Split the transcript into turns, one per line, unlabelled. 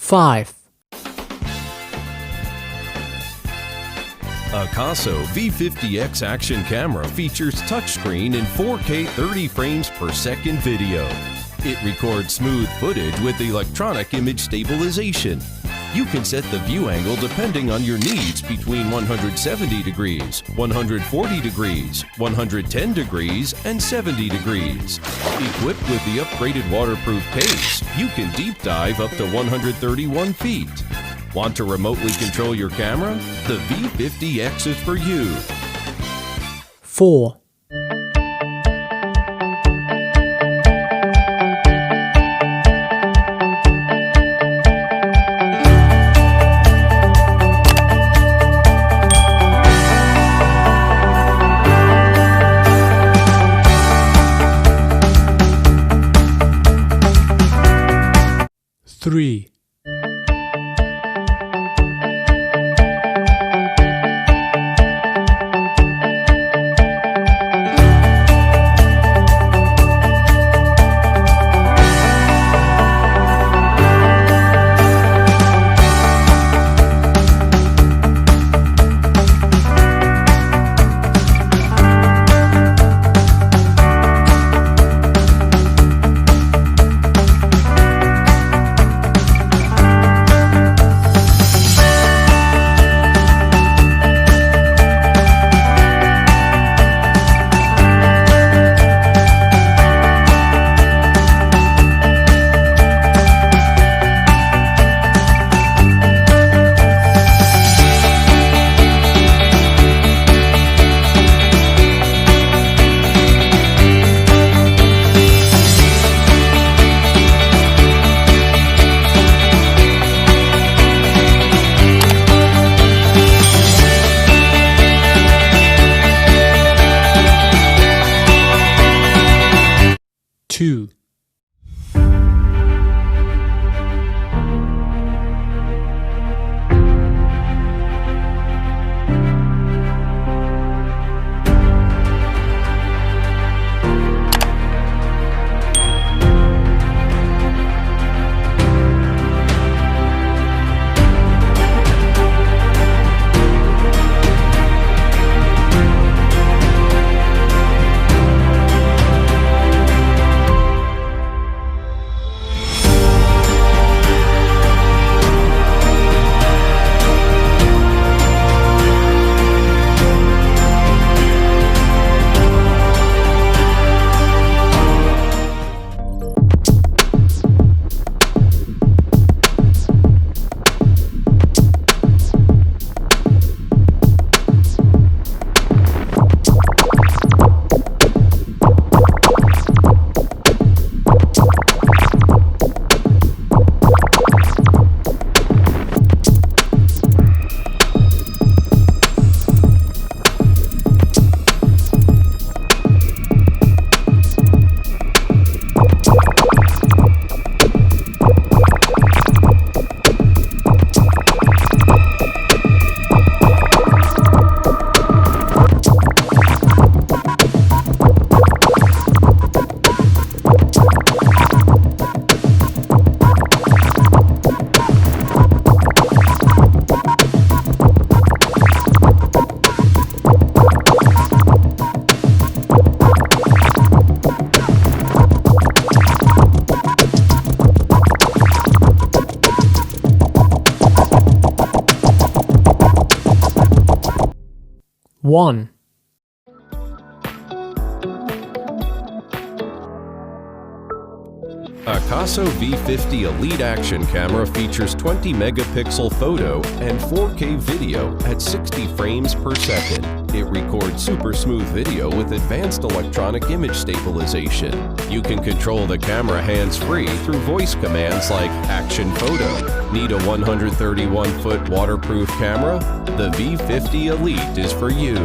5.
Akaso V50X action camera features touchscreen and 4K 30 frames per second video. It records smooth footage with electronic image stabilization. You can set the view angle depending on your needs between 170 degrees, 140 degrees, 110 degrees, and 70 degrees. Equipped with the upgraded waterproof case, you can deep dive up to 131 feet. Want to remotely control your camera? The V50X is for you.
4. Three. Two. One.
Akaso V50 Elite Action Camera features 20 megapixel photo and 4K video at 60 frames per second. It records super smooth video with advanced electronic image stabilization. You can control the camera hands-free through voice commands like Action Photo. Need a 131-foot waterproof camera? The V50 Elite is for you.